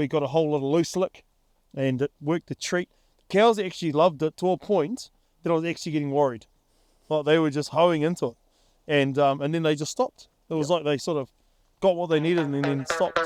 we got a whole lot of loose lick, and it worked a treat. The cows actually loved it to a point that I was actually getting worried. Like they were just hoeing into it, and then they just stopped. It was like they sort of got what they needed and then stopped.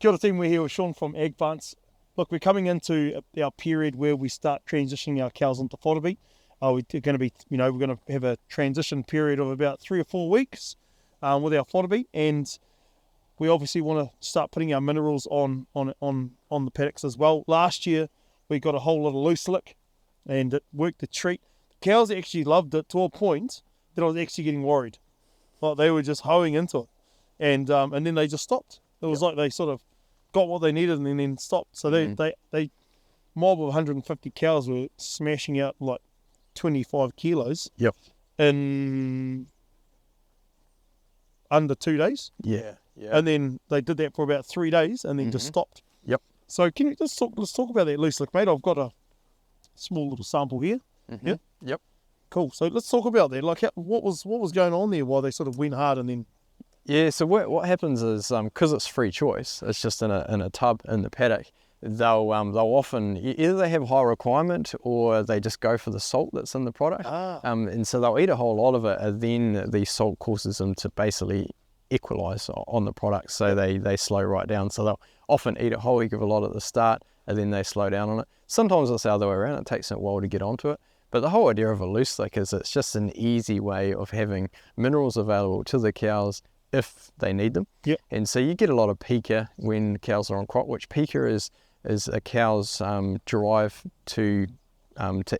Kia ora team, we're here with Sean from Agvance. Look, we're coming into our period where we start transitioning our cows into fodder beet. We're going to be, we're going to have a transition period of about 3 or 4 weeks with our fodder beet, and we obviously want to start putting our minerals on the paddocks as well. Last year we got a whole lot of loose lick, and it worked a treat. The cows actually loved it to a point that I was actually getting worried. Like they were just hoeing into it, and then they just stopped. It was like they sort of got what they needed and then stopped. So they mob of 150 cows were smashing out like 25 kilos in under 2 days. And then they did that for about 3 days and then just stopped. So can you let's talk about that loose lick, mate. I've got a small little sample here. Cool. So let's talk about that. Like what was going on there while they sort of went hard and then. Yeah, so what happens is, because it's free choice, it's just in a tub in the paddock, they'll often, either they have high requirement or they just go for the salt that's in the product. And so they'll eat a whole lot of it, and then the salt causes them to basically equalize on the product, so they slow right down. So they'll often eat a whole heap of a lot at the start, and then they slow down on it. Sometimes it's the other way around, it takes them a while to get onto it. But the whole idea of a loose lick is it's just an easy way of having minerals available to the cows if they need them. And so you get a lot of pica when cows are on crop, which pica is a cow's drive to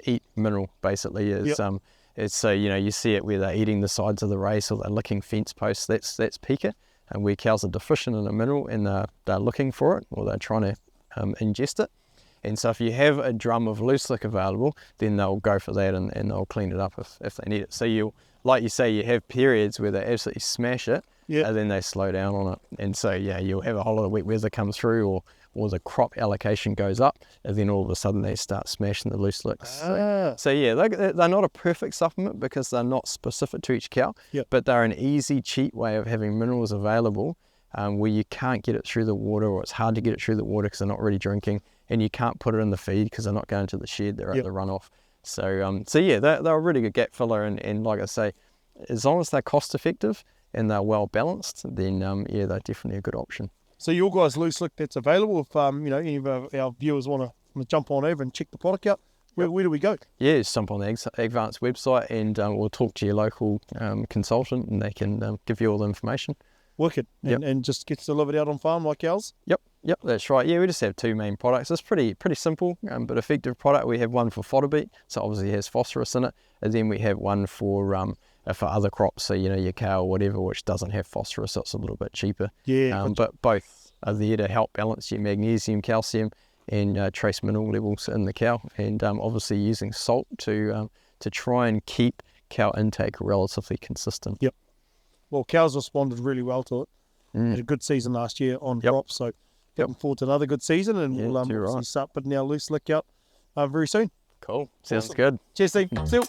eat mineral, basically. It's so you see it where they're eating the sides of the race or they're licking fence posts. That's pica, and where cows are deficient in a mineral and they're looking for it or they're trying to ingest it. And so if you have a drum of loose lick available, then they'll go for that and they'll clean it up if they need it. So you, like you say, you have periods where they absolutely smash it, and then they slow down on it. And so you'll have a whole lot of wet weather come through, or the crop allocation goes up, and then all of a sudden they start smashing the loose licks. So yeah, they're not a perfect supplement because they're not specific to each cow, but they're an easy, cheap way of having minerals available where you can't get it through the water, or it's hard to get it through the water because they're not really drinking, and you can't put it in the feed because they're not going to the shed, they're at the runoff. So yeah, they're a really good gap filler, and like I say, as long as they're cost effective and they're well balanced, then they're definitely a good option. So your guys' loose lick that's available, if any of our viewers want to jump on over and check the product out, where do we go? Yeah, just jump on the Agvance website, and we'll talk to your local consultant, and they can give you all the information. Wicked. And just gets delivered out on farm like ours? Yep, that's right. Yeah, we just have 2 main products. It's pretty simple but effective product. We have one for fodder beet, so obviously it has phosphorus in it, and then we have one for other crops, so your cow or whatever, which doesn't have phosphorus, so it's a little bit cheaper. But both are there to help balance your magnesium, calcium, and trace mineral levels in the cow, and obviously using salt to try and keep cow intake relatively consistent. Well, cows responded really well to it. Had a good season last year on crops, so looking forward to another good season, and we'll obviously start putting our loose lick out very soon. Cool, sounds good. Cheers, team. See you.